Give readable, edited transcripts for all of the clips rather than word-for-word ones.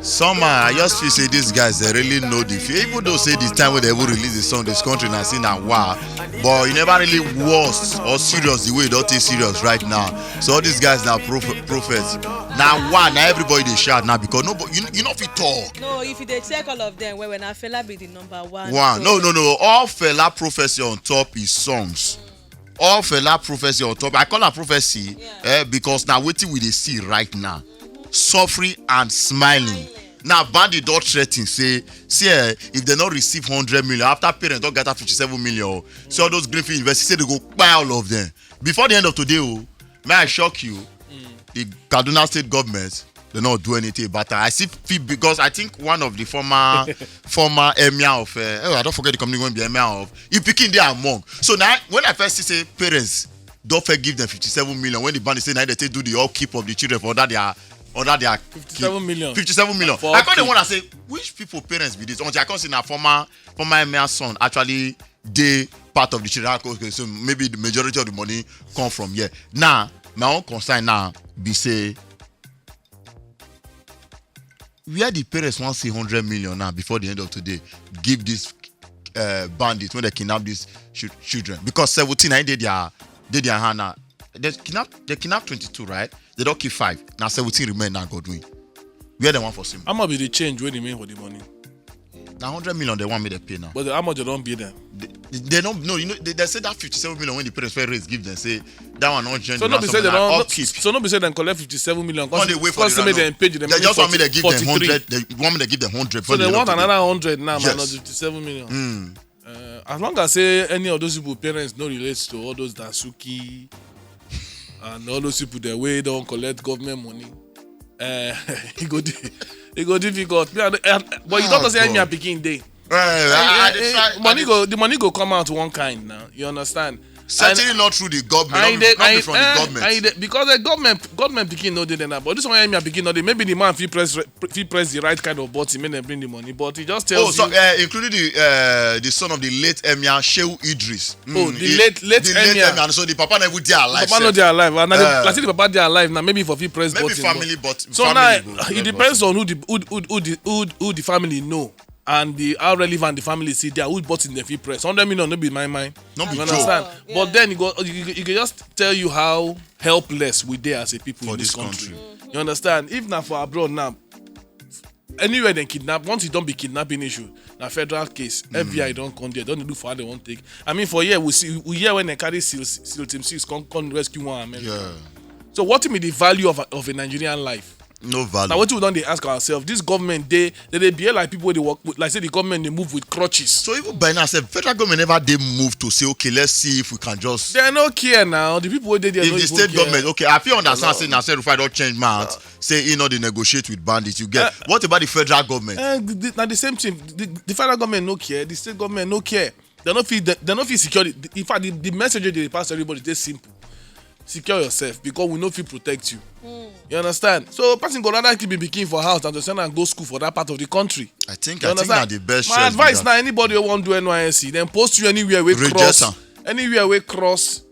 Somehow, I just feel say these guys they really know the feel. Even though say the time when they will release the song, this country now see now wow, but it never really was or serious the way it don't take serious right now. So all these guys now prophets. Now wow, now everybody they shout now because nobody you know if you talk. No, if you dey check all of them, when Afela be the number one. One, no. All fella prophecy on top is songs. All fella prophecy on top. I call am prophecy because now wetin we dey see right now. Suffering and smiling. Now bandit don threaten say if they not receive 100 million after parents don't get that 57 million, so all those greenfield universities say they go buy all of them before the end of today. May I shock you? The Kaduna state government they not do anything about that. I see because I think one of the former emir of I don't forget the company going to be emir of you picking there among. So now when I first see say parents don't give them 57 million when the bandit say now they do the upkeep of the children for that their 57 million. 57 million. I can't want to say which people parents be this. Until I can't see now former emir's son actually they part of the children. Okay, so maybe the majority of the money come from here. Now my own concern now be say where the parents want see 100 million now before the end of today give this bandits when they kidnap these children because 17 I did their hand now. They kidnap 22, right? They don't keep 5. Now 17 remain now Godwin. Where they want for sim? How much be the change when they mean for the money? Now 100 million they want me to pay now. But how much they don't pay them? They don't no, you know they say that 57 million when the parents fair raise give them say that one not so not be say they don't upkeep. So not be say they collect 57 million. Because they wait for the they pay them. They just want me to give 43. Them 100. They want me to give them 100. So they want another 100 now, yes. Not 57 million. As long as say any of those people parents no relates to all those Dasuki and all those people the way don't collect government money, it go difficult. But you don't say any picking day. The money go come out one kind now. You understand? Certainly not through the government. Not from the government. Because the government picking no dey now. But this one I picking no dey. Maybe the man press the right kind of button, make them bring the money. But he just tells you. Including the son of the late Emir Shehu Idris. The late Emir. So the papa never dey alive. The papa not dey alive. And like the papa dey alive now. Maybe for press maybe button. Family, but so family now it depends on who the family know. And how relevant the family see there, who bought in the fee press. 100 million no be my mind. No be you joke. understand? Yeah. But then you can just tell you how helpless we there as a people for in this country. Mm-hmm. You understand? If not for abroad now, anywhere they kidnap, once it don't be kidnapping issue, na federal case, FBI don't come there, don't look for how they want take. I mean for here we hear when they carry SEAL Team 6 come rescue one American. Yeah. So what to me the value of a Nigerian life? No value. Now what we don't they ask ourselves, this government they behave like people they work with, like say the government they move with crutches. So even by now, federal government never they move to say, okay, let's see if we can just. They no care now. The people who they there. If no the state care. government, okay, I feel understand saying Nasser Rufai don't change mouth, say they negotiate with bandits. You get what about the federal government? Now the same thing. The federal government no care. The state government no care. They not feel security. In fact, the message they pass to everybody is simple. Secure yourself because we know if protect you. You understand? So person go rather keep picking for house than to send and go school for that part of the country. I think that the best. My advice now, anybody who want do NYSC, then post you anywhere we cross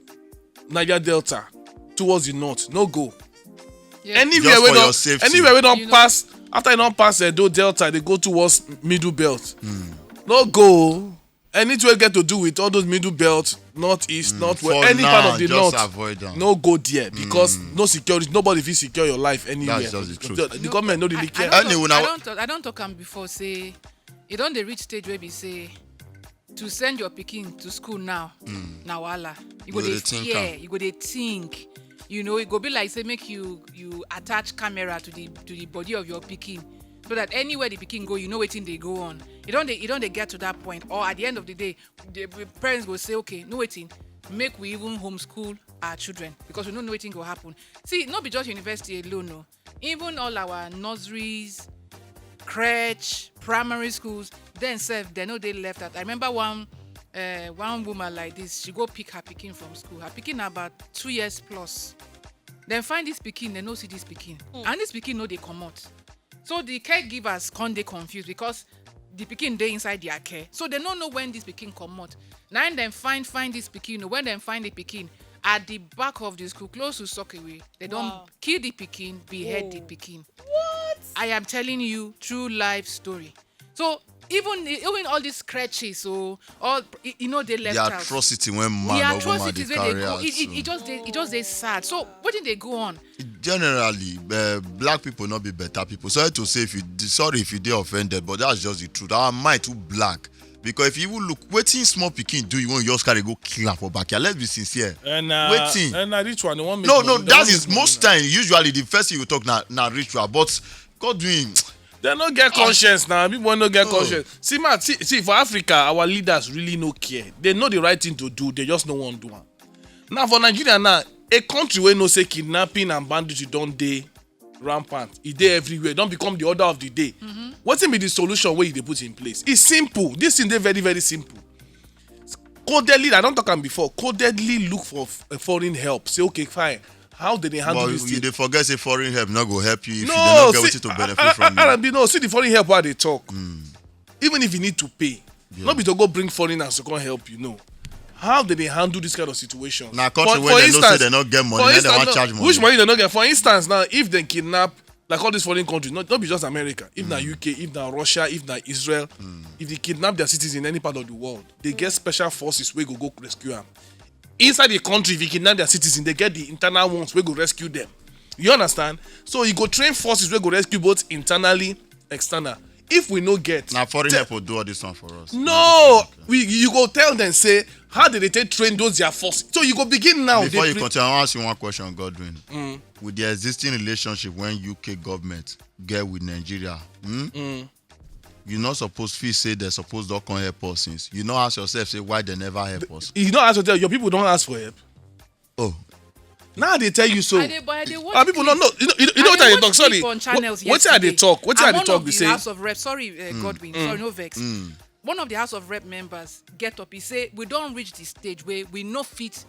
Niger Delta towards the north. No go. Yeah. Anywhere we don't pass after you don't pass Edo Delta, they go towards Middle Belt. No go. Anything get to do with all those middle belt, northeast, northwest, any part of the north, avoid them. no go there because no security, nobody will secure your life anywhere. That's just the truth. The government no really care. I don't talk before say you don't reach stage where we say to send your pikin to school now. Now wala. You go dey fear, you go dey think. You know, it go be like say make you attach camera to the body of your pikin. So that anywhere the pikin go, you know wetin they go on. You don't they get to that point. Or at the end of the day, the parents will say, okay, no waiting, make we even homeschool our children because we don't know wetin go happen. See, not be just university alone, no. Even all our nurseries, crèche, primary schools, then self, they know they left that. I remember one woman like this, she go pick her pikin from school. Her pikin about 2 years plus. Then find this pikin, they no see this pikin. And this pikin know they come out. So the caregivers can't they confused because the pikin they inside their care. So they don't know when this pikin come out. Now then find this pikin. When they find the pikin at the back of the school, close to Sockaway, they don't kill the pikin, behead the pikin. What? I am telling you true life story. So even all these scratches, so all they left The out. atrocity when The man or woman atrocities they where they carry go, out. it just they sad. So what did they go on? Generally, black people not be better people. Sorry to say if you did offended, but that's just the truth. Our mind too black. Because if you even look, wetin small pikin do, you want your carry go kill am for backyard. Let's be sincere. And Wetin? and rich one, they want make No, money, they that want is make money most now. time. Usually, the first thing you talk na ritual, but God doing. They no get conscience now. People no get Oh. conscience. See, man, see, for Africa, our leaders really no care. They know the right thing to do. They just no want to do it. Now, for Nigeria now, a country where no say kidnapping and banditry don't dey rampant. E dey everywhere. Don't become the order of the day. What's be the solution where they put in place? It's simple. This thing dey very, very simple. Codedly, I don't talk am before. Codedly look for foreign help. Say, okay, fine. How did they handle But this you thing? dey forget say foreign help not go help you if you No, don't get see, wetin to benefit from you. no, see the foreign help while they talk. Even if you need to pay, not be to go bring foreigners to come help you. No, how do they handle this kind of situations? Na country where they know say they not get money, for then they instance, want no, charge money. which money they not get? For instance, now if they kidnap like all these foreign countries, not be just America, if na UK, if na Russia, if na Israel, if they kidnap their citizens in any part of the world, they get special forces wey go rescue them. Inside the country, if you kidnap their citizens, they get the internal ones wey go rescue them. You understand? So you go train forces wey go rescue both internally, external. If we no get Now foreign help will do all this one for us. no, you go tell them say how did they take train those their forces? So you go begin now. Before They you pre- continue, I want to ask you one question, Godwin. With the existing relationship when UK government get with Nigeria, you not supposed to feel say they supposed to come help us since. You not ask yourself say why they never help us. You don't ask your people don't ask for help. Oh, Now they tell you so. I dey watch People clip. don't know. You know what I dey talk. Sorry. On channels What are they yesterday. talk? What are And they one talk? of We the say. House of Rep, sorry, Godwin, sorry, no vex. One of the House of Rep members get up. He say we don't reach the stage where we no fit.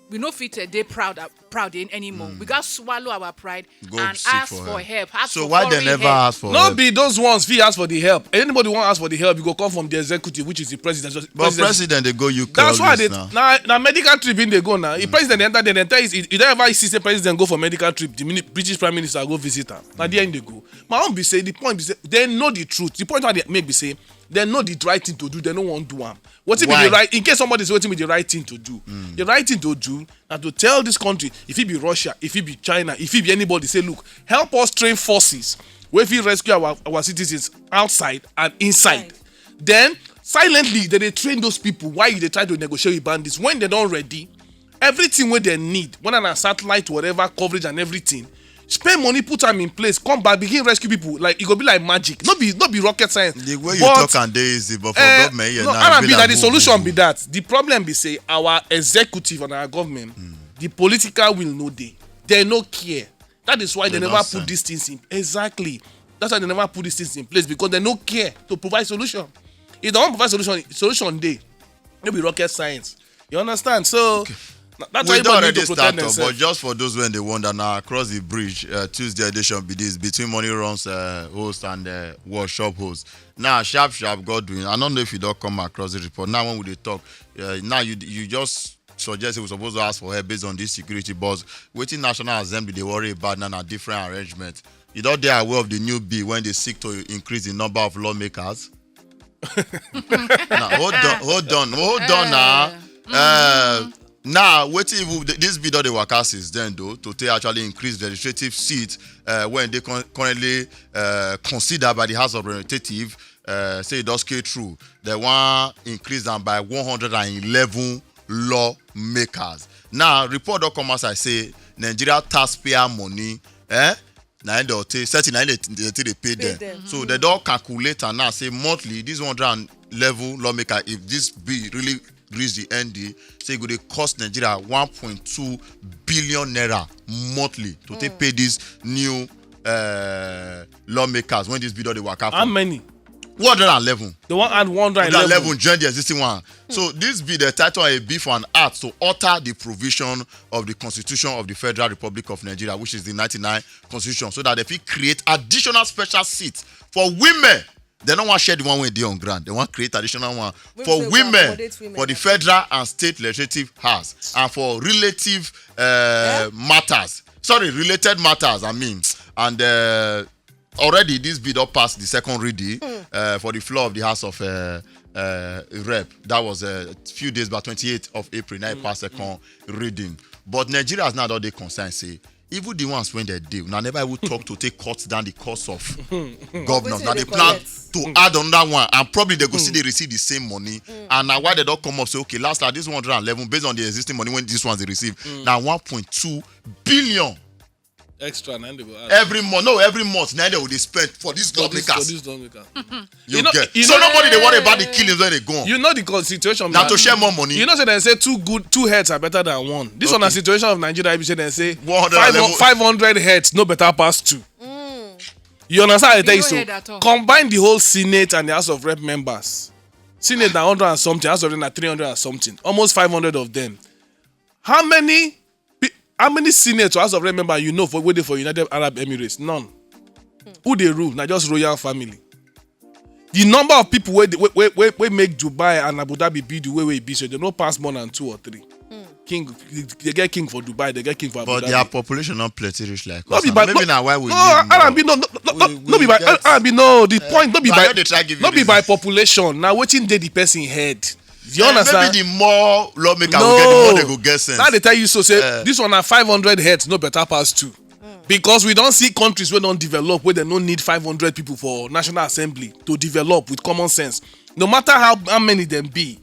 They proud anymore. We got swallow our pride Go and seek ask for for help. help. Ask so for why they foreign never help. ask for No help? be those ones fee ask for the help. Anybody want ask for the help, you go come from the executive, which is the president. But president they go UK. That's why they always now. now medical trip in they go now. If president enter, they enter. You don't ever see the president go for medical trip. The British Prime Minister go visit her. Now the end they go. My own be say the point be say they know the truth. The point why they make be say they know the right thing to do. They don't want to do them. What's it be Why? the right? In case somebody is waiting with the right thing to do, the right thing to do and to tell this country if it be Russia, if it be China, if it be anybody, say look, help us train forces where we rescue our citizens outside and inside. Right. Then silently they train those people while they try to negotiate with bandits. When they're not ready, everything where they need, whether na satellite, whatever coverage and everything, spend money, put them in place, come back, begin rescue people. Like it go be like magic. Not be rocket science. The way you But, talk and dey easy, but for government here no, now, be that the solution be that. The problem be say our executive and our government, the political will no dey. They no care. That is why they They never don't put send. these things in. Exactly. That's why they never put these things in place because they no care to provide solution. If they want provide solution dey. No be rocket science. You understand? So that's why We don't everybody need already to start protect up, themselves. but just for those when they wonder now across the bridge, Tuesday edition be this between Money Runs host and workshop host. Now sharp Godwin. I don't know if you don't come across the report. Now when we dey talk, now you just suggest we're supposed to ask for help based on this security buzz. Waiting National Assembly they worry about now a different arrangement. You don't they are aware of the new bill when they seek to increase the number of lawmakers. Now hold on now. Now, waiting if this bill they work out since then though to take actually increase the legislative seats when they currently considered by the House of Representatives say it does go through. They want increase them by 111 lawmakers. Now, report don't come as I say Nigeria taxpayer money, now they'll take certain they pay them. So they don't calculate and now say monthly this 111 lawmaker if this bill really reach the ND, say it go cost Nigeria 1.2 billion naira monthly to take pay these new lawmakers when this bill they work out. How many? 111. They want add 111. 111 join the existing one. So this bill the title a bill for an act to alter the provision of the Constitution of the Federal Republic of Nigeria, which is the 99 Constitution, so that if we create additional special seats for women. They don't want to share the one when they on ground. They want to create additional one for say we women, accommodate women. for the federal and state legislative house, and for relative matters. Sorry, related matters. I mean, and already this bill don pass the second reading for the floor of the House of Rep. That was a few days back, 28th of April. Now it passed second reading. But Nigerians now don't they concern say even the ones when they deal now never will talk to take cuts down the cost of governors. Now they plan to add on that one, and probably they go see they receive the same money. And now why they don't come up say okay, last this 111 based on the existing money when these ones they receive now 1.2 billion. Extra every month now they will spend for these lawmakers. You know, get you so know, nobody they worry about the killings when they go. You know the situation now to share more money. You know, so they say two heads are better than one. This one a situation of Nigeria. They say 500 heads no better pass two. You understand? I tell you so. Combine the whole Senate and the House of Rep members. Senate na 100 and something, House of Rep na 300 and something. Almost 500 of them. How many Senate or House of Rep members you know for waiting for United Arab Emirates? None. Who they rule? Now just royal family. The number of people where make Dubai and Abu Dhabi be the way it be, so they don't pass more than 2 or 3. King, they get king for Dubai, they get king for Abu Dhabi. But their population not plenty rich like us. Maybe now why we the point not be by population. Now waiting the person head. You understand? Maybe the more lawmaker will get, the more they go get sense. Now they tell you so say this one are 500 heads, no better pass 2. Because we don't see countries where don't develop, where they don't need 500 people for National Assembly to develop with common sense. No matter how many them be,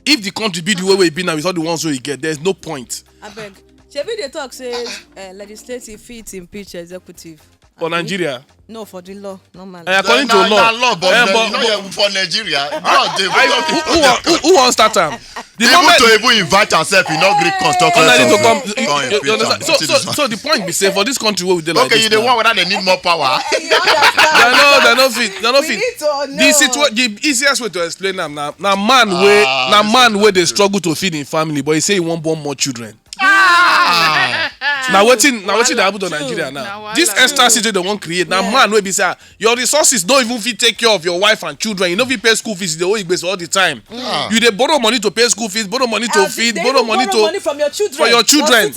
if the country be the way we be now with all the ones where you get, there's no point. I beg. Shebi the talk says legislative fit impeach executive. For Nigeria? No, for the law, normally. According to law. But for Nigeria, who wants start time? Even invite ourselves, you know, Greek construction. So the point be say for this country where we like okay, you the one whether they need more power. They're not fit. The easiest way to explain them now man where they struggle to feed in family, but he say he won't born more children. Now what's they happen to Nigeria now? This extra city they won't create. Now man will be say your resources don't even fit take care of your wife and children. You know if you pay school fees, the whole base all the time. You they borrow money to pay school fees, borrow money to feed, borrow money from your children. For your children.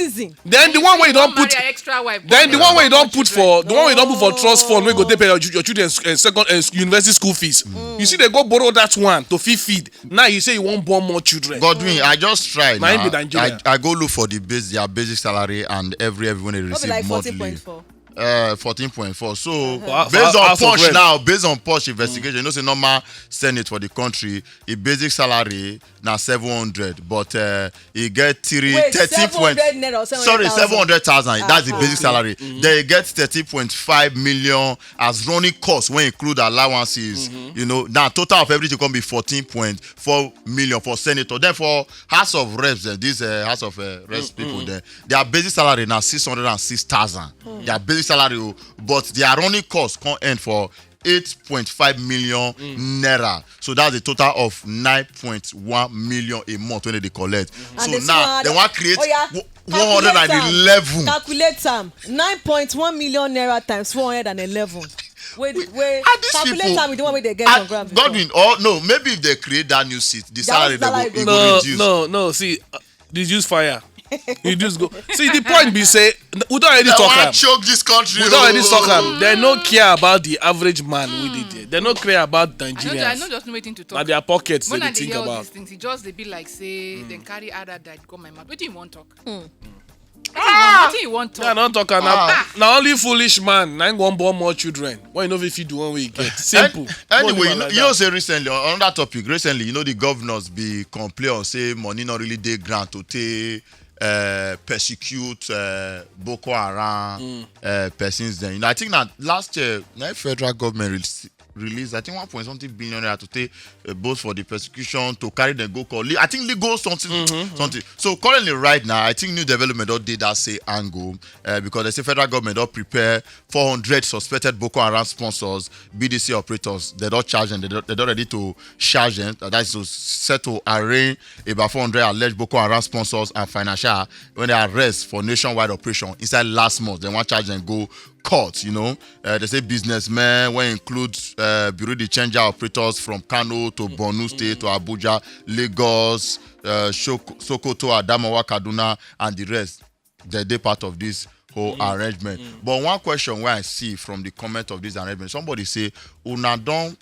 Then the one way you don't put the one way you don't put for trust fund where you go pay your children second university school fees. You see they go borrow that one to feed. Now you say you won't born more children. Godwin, I just tried. I go look for their basic salary and everyone they receive like monthly. 14.4. So based on Punch investigation, you know, say normal Senate for the country, the basic salary now 700, but he get 700,000. That's the basic salary. They get 30.5 million as running costs when include allowances. You know, now total of everything can be 14.4 million for senator. Then for House of Reps, this House of Reps people, their basic salary now 606,000. Their basic salary, but their running costs can end for 8.5 million naira. So that's a total of 9.1 million a month when they collect. So now they want to create 111. Calculate them. 9.1 million naira times 411. Wait, calculate time with the one where they get from Grab. Godwin, no, maybe if they create that new seat, the salary they go reduce. No, see, reduce fire. You just go. See, the point be say we don't already talk am. Choke this country. We don't already talk am. They no care about the average man with it. They no care about Nigerians. I know just waiting to talk. Now their pockets when they think about. These things, it just they be like say then carry other that got my mouth. What do you want talk? What do you want talk? Yeah, don't talk now. Only foolish man. Now go born more children. Why you know if you do one way you get simple. Anyway, you know say recently on that topic. Recently, you know the governors be complain or say money not really dey grant to take. Persecute Boko Haram persons. Then, you know, I think that last year, the federal government released, I think 1.something billion to take both for the persecution to carry them go call. I think legal something. So currently, right now, I think new development don't did that say angle because they say federal government don't prepare 400 suspected Boko Haram sponsors, BDC operators. They don't charge them. They're not ready to charge them. That's to set to arraign about 400 alleged Boko Haram sponsors and financial when they arrest for nationwide operation inside last month. They want charge them go court, you know. They say businessmen when include bureau de change operators from Kano to Borno State to Abuja, Lagos, Sokoto, Adamawa, Kaduna, and the rest. They're part of this whole arrangement. But one question where I see from the comment of this arrangement, somebody say, "Una don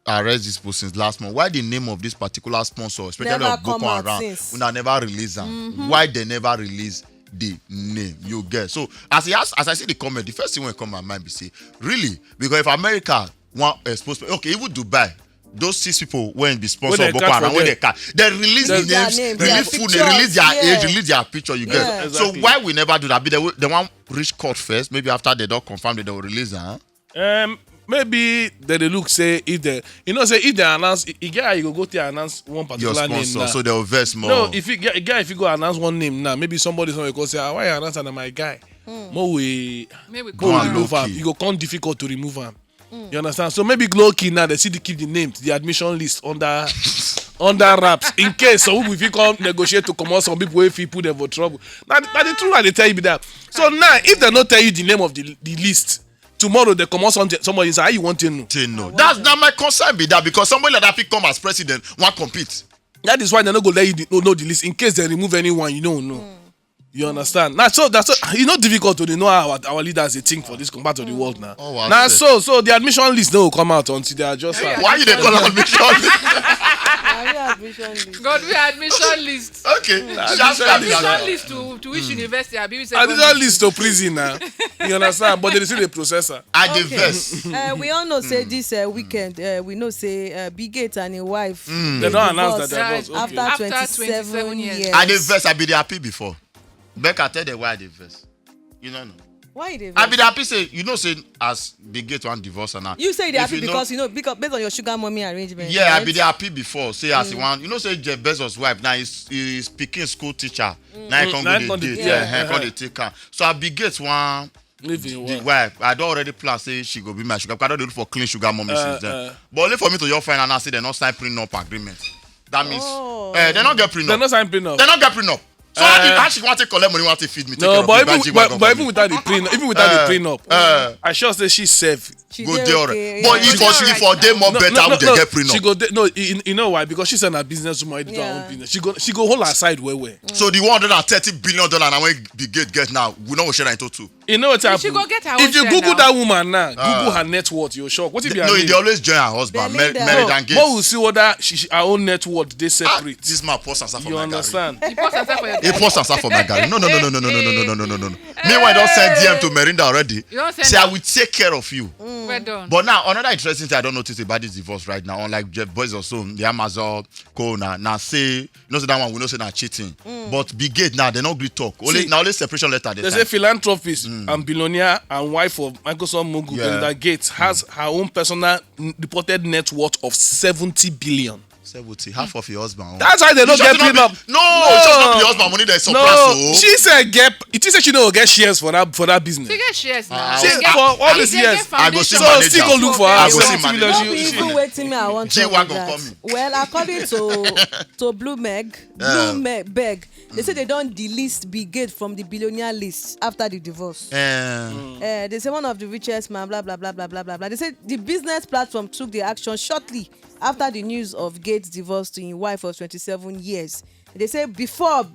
arrest this person since last month. Why the name of this particular sponsor, especially Never of Boko come out Haram, since. una never release them? Why they never release the name? You get so as I see the comment, the first thing will come to my mind be say, really? Because if America want expose, okay, even Dubai, those 6 people when be sponsor When of they Boko catch Haram, for when them. they catch, they release the Their names, name, release their full name, release their pictures, age, release their picture. You get Yeah. Exactly. so why we never do that? Be they want reach court first. Maybe after they don't confirm that they will release them. Huh? Maybe they look say if they if they announce you get how you go to announce one Your particular name sponsor, now. so they will verse more. No, if you go announce one name now, maybe somebody's going to say, why you announce that my guy? More we Maybe Go go and remove low him. key. You go come difficult to remove him. You understand? So maybe low key now they see the keep the names, the admission list under wraps in case some people if you come negotiate to come out, some people if you put them for trouble. Now the truth they tell you be that. So now if they not tell you the name of the list, tomorrow they come out somebody say how you want to know. Say no. That's not my concern be that because somebody like that fit come as president want compete. That is why they not go let you know the list in case they remove anyone you don't know. You understand? Now, so that's it's not difficult to know how our leaders they think for this part of the world now. Oh, wow, now, shit. so the admission list no will come out until they are just. Why you they call admission? admission list. God, we admission list. Okay. Admission list to which university? I be Admission list to prison now. You understand? But they still the processor. I the verse. We all know say this weekend we know say Big Gate and his wife They don't announce that divorce they was okay. after After 27 27 years. years. I the verse. I be the happy before. Becca tell them why I the verse. You don't know. Why you dey I vex? be the happy say you know say as Big Gate one divorce and now. You say you dey If happy know- because because based on your sugar mommy arrangement. Yeah, I right? be the happy before. Say as he want, you know, say Jeff Bezos' wife now is speaking school teacher. Now he Now come he go come the dey date. take Yeah, am. come dey take her. So I be Gates one. Living The well. wife, I don't already plan say she go be my sugar. Because I don't do it for clean sugar mommy since then. uh. But only for me to your friend and I say they not sign prenup agreement. That means Oh. they not get prenup. They're not signing prenup. They not get prenup. So how she want to collect money, want to feed me? Take care No, of but the bad G-Wagon for even me. without the prenup, even without the prenup, I sure say she's safe. She Go dey there, okay, but yeah. if for Alright for them more No, better, no, would they no, get prenup? She go no, you know why? Because she's an a businesswoman, editor her Yeah. own business. She go hold her side where. So the $130 billion now when the gate get now, we know we share that into two. You know what She happened? go get her If own you share Google now. that woman now, Google her net worth, you're shocked. What if you No, they always join her husband, Belinda. married no, and but Gates. we'll see whether her own net worth they Ah, separate. this man post and stuff for You my Gary. understand? You post answer for your He post and stuff for my Gary. No. Meanwhile, don't send DM to Merinda already. You don't send Say I her. will take care of you. Well done. But now another interesting thing I don't notice about this divorce right now, unlike Jeff Bezos, so the Amazon co now say you know say that one we know say na cheating. But Big Gate now they not agree talk. Only See, now only separation letter they There's a sign. philanthropist and billionaire and wife of Microsoft mogul Yeah. Belinda Gates has her own personal reported net worth of 70 billion. 70, half of your husband. That's why they don't You get just not prenup. be- No, it's just not be husband money they surprise. No, she said it is she don't get shares for that business. She get shares now. Ah, She okay. get- For all and these they get years, I go see foundation. So manager. still go look for her. I go see 70 manager. million. No be She- even waiting me I want to G-Wagon talk about coming. that. Well, according to Bloomberg, they say they don't delist Big Gate from the billionaire list after the divorce. They say one of the richest man, blah blah blah blah blah blah blah. They say the business platform took the action shortly after the news of Gates' divorce to his wife of 27 years. They say before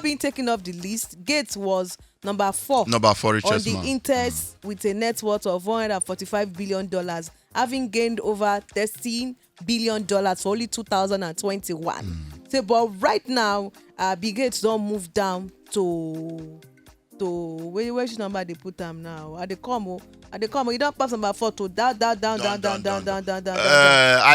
being taken off the list, Gates was number 4 Number 4 on richest the man. index with a net worth of $145 billion, having gained over $13 billion for only 2021. So, but right now, Big Gates don't move down to which number they put them now? At the come, you don't pass number 4 to down. I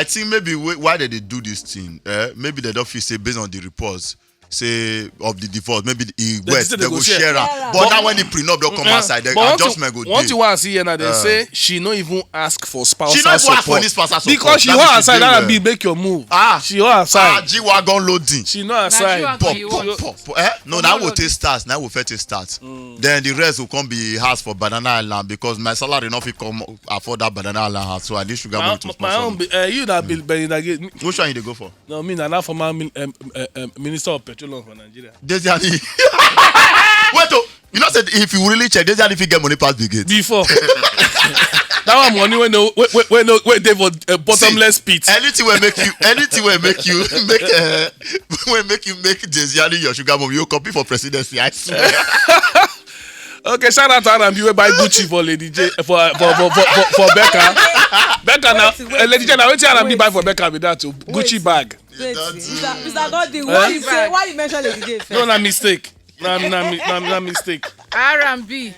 think maybe why did they do this thing? Maybe they don't feel say based on the reports. Say of the divorce, maybe he west, say they they go go share share am. am. But now when the prenup don't come outside, the adjustment go One thing dey. I see here now, they say she no even ask for spousal She no even support. ask for any spousal support. Because she That hold means her side, she dey that well. be make your move. Ah. She hold her side. G-Wagon loading. She know her side. G-Wagon. Pop, You pop, want- pop. No, For now more we'll of take start. Now we'll first start. Then the rest will come be house for Banana Island because my salary not fit come afford that Banana Island house. So I need sugar money to My own, sponsor me. you that Bill Belinda Gates. Which one you dey go for? No, me na former minister of petroleum for Nigeria. Desiani. Wait, oh, you know said if you really check, Desiani if you get money past the gate. Before. That one money when they for bottomless pit. Anything will make you make Desiani your sugar mom. You compete for presidency. I swear. Okay, shout out to R&B we buy Gucci for Lady J for Becca. Becca now, Lady J now wetin R&B buy for Becca with that too? Gucci bag. Wait, Mr. Godwin, why you mention Lady J first? No, na mistake. Na mistake. R&B.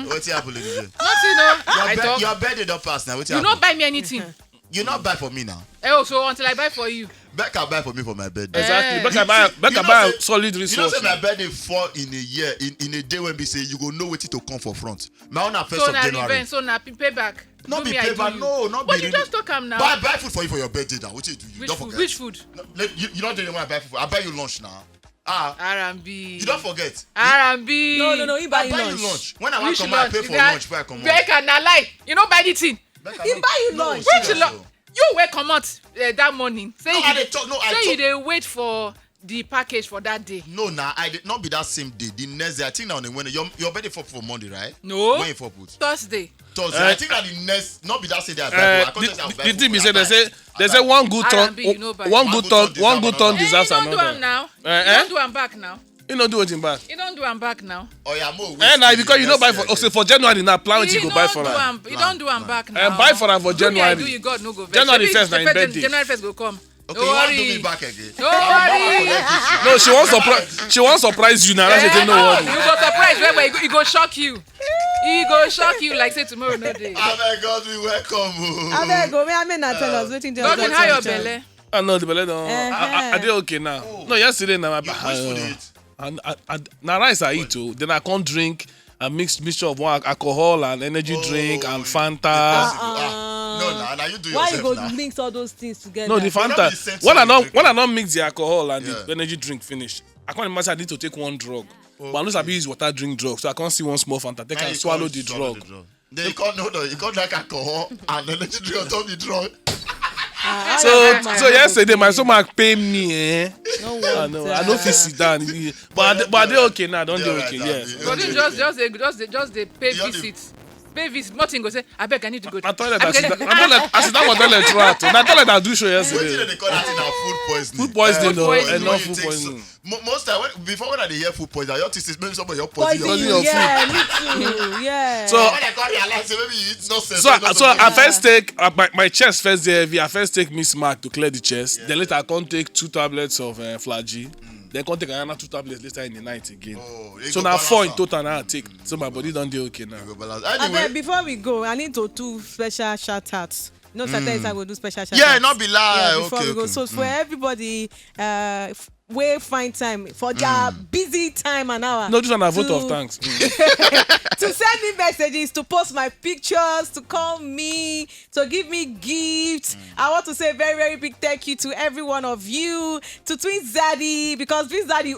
What's happening, Lady J? Nothing, no. I talk. Your birthday don't pass now. You not buy me anything. You not buy for me now. Oh, so until I buy for you. Becca buy for me for my birthday. Exactly. Becca buy a solid resource. You know say my birthday fall in a year, in a day when we say you go know wetin to come for front. My own first of January. So na payback. Not be payback, no, not be. But you just talk am now. Buy food for you for your birthday now. What you do? You don't forget. Which food? No, you not doing when I buy food. I buy you lunch now. R&B. You don't forget. R&B. No, he buy you lunch. When I want to come, I pay for lunch before I come. Becca, na lie. You don't buy the thing. He buy you lunch. You wait come out that morning. Say you dey wait for the package for that day. No, I did not be that same day. The next day, I think now when your birthday for Monday, right? No. When you for put? Thursday. I think that the next not be that same day. The thing is, they say one good turn, one good turn deserves another. You don't do am now. You don't do am back now. You don't do it back. You don't do am back now. Oh yeah, more. Now because you don't buy for January now. Plan what you go buy for her. You don't do am back now. Buy for her for January. Do you God no go. January 1st na im birthday. January 1st go come. Okay, you want to do me back again? Don't worry. No, she won't surprise you now. That's the no worry. You go surprise where he go shock you. He go shock you like say tomorrow no day. Abeg God we welcome. Abeg go me na tell us wetin dey. Godwin, how your belle? I know the belly don't. I did okay now. No, yesterday now. Now rice I eat too. Then I can't drink a mixture of one alcohol and energy drink and Fanta. No, now you do why yourself. Why you go mix all those things together? No, the Fanta. When I don't mix the alcohol and the energy drink finish, I can't imagine I need to take one drug. But I know I be use water drink drug, so I can't see one small Fanta. Take and swallow the drug. Then you can't like alcohol and energy drink on top of the drug. So yesterday my stomach pain me. No I know if you sit down, but they okay now. Don't they okay? Yeah. But just they pay visits. Pay visit. Nothing go say. I beg I need to go. I toilet. I sit down for toilet rat. Na toilet I do show yesterday. What they call that in food poisoning? Food poisoning, no, and not food poisoning. Most time before when I hear food poisoning, I just maybe somebody your poison your food. Yeah, me too. Yeah. So when I realize maybe you eat nonsense. So I first take my chest first day heavy. I first take Miss Mark to clear the chest. Then later I can't take 2 tablets of Flagy. Then can't take another 2 tablets later in the night again. So now 4 in total now I take. So my body don't do okay now. Anyway, before we go, I need to do special shout outs. No, sometimes I will do special shout outs. Yeah, not be lie. Before we go. So for everybody, we find time for their busy time and hour. No, just a vote of thanks. To send me messages, to post my pictures, to call me, to give me gifts. I want to say a very, very big thank you to every one of you, to Twin Zaddy, because Twin Zaddy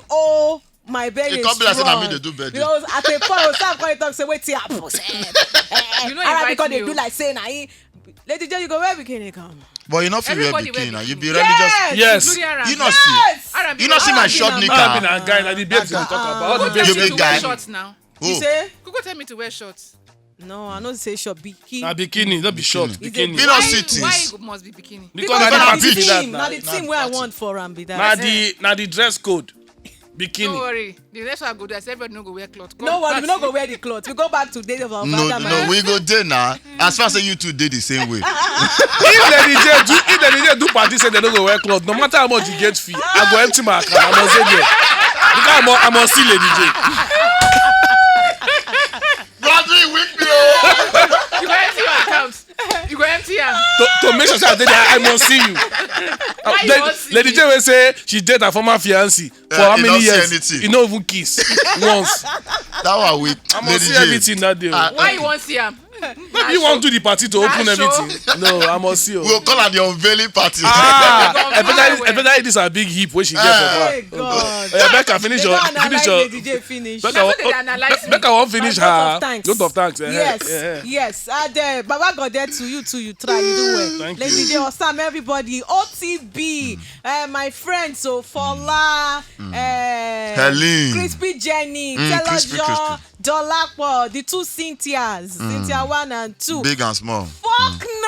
my belly is strong. Because at a point, some point talk say, wait till I post. You know, because they do like saying, Lady J, you go where bikini come. But you not feel wear bikini. You be religious. Yes. You not see. You not see my short knicker. I'm a guy like the babes we talk about. All the babes big guy. Shorts now. You say? Google tell me to wear shorts. No, I don't say short bikini. Bikini, not be short. Bikini. You not see things. Why it must be bikini? Because na the team. Na the team where I want for be that. Na the dress code. Bikini. Don't worry. The next one I go there, everybody no go wear cloth. No worry, we no go wear the cloth. We go back to days of our father. No, we go there now. As far as you two did the same way. If the DJ do party say they don't go wear cloth, no matter how much you get fee, I go empty my account. I must say there. Because I must see Lady J. Brother, with me. You go empty your account. You go empty am. To make sure I must see you. Lady J will say she date her former fiancé for how many years? You don't even kiss once. That one we. I must see everything that day. Why you want see am? Maybe you want to do the party to open everything. No, I must see you. We'll call her the unveiling party. Especially this a big heap where she get for her. God. Becca, finish your. Becca won't finish her. Lot of thanks. Yes. And Baba God there to you too. You try. You do well. Thank Lady you. J, Osam, everybody. OTB. My friends. So Fola. Helene. Crispy Jenny. Crispy. Telojo. Dolapo. The 2 Cynthias. Cynthia 1 and 2. Big and small. Faulkner.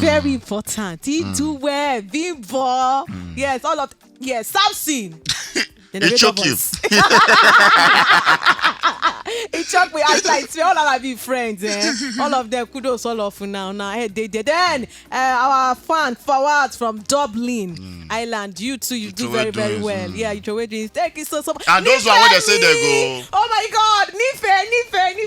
Very important. He do well. Bimbo. Yes, all of. Yes, Samson. It choke you. It shocked me. I was like, all of our be friends, all of them, kudos all of you now. Hey, they did. Then our fan Fawad from Dublin, Ireland. You too, you do very, very well. Yeah, you do doing. Thank you so much. And those one when they say they go. Oh my God, Nife.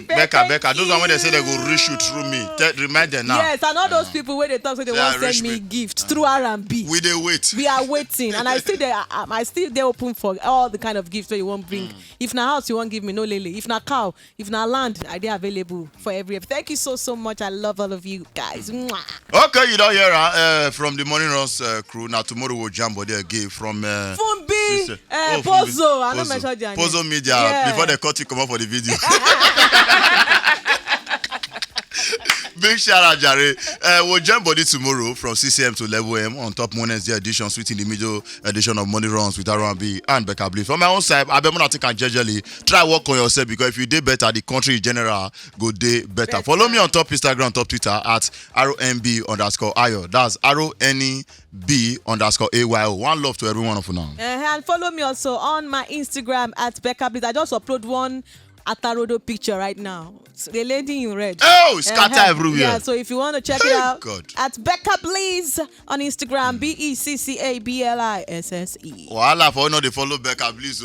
Becca. Those one when they say they go reshoot through me. Remind them now. Yes, and all those people when they talk, so they want to send me gifts through R&B. We they wait. We are waiting, and I still there open for all the kind of gifts that you want bring. If na house you want give me, no lele. If na cow, if na land, I dey available for every. Thank you so much. I love all of you guys. Mwah. Okay, you don't hear from the Morning Runs crew. Now tomorrow we'll jam body again from Fumbi, Pozo. I don't mention their name. Pozo Media before they cut you come up for the video. Big shout out, Jerry. We'll jump body tomorrow from 6 a.m. to 11 a.m. on top Wednesday edition, sweet in the middle edition of Money Runs with R&B and Becca Bliss. From my own side, I bet I can jejely try work on yourself because if you do better, the country in general go do better. Follow me on top Instagram, top Twitter at RONB_Ayo. That's RONB_AYO. One love to every one of you now. And follow me also on my Instagram at Becca Bliss. I just upload one Atarodo picture right now. It's the lady in red. Oh, scatter everywhere. Yeah, so if you want to check it out, God. at Becca Bliss on Instagram, BECCABLISSE. Voila, for you know they follow Becca Bliss.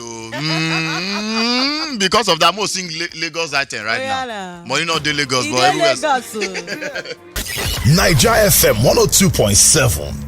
Because of that, most sing Lagos item right now. Money not the Lagos, but everywhere. Lagos. Niger FM 102.7.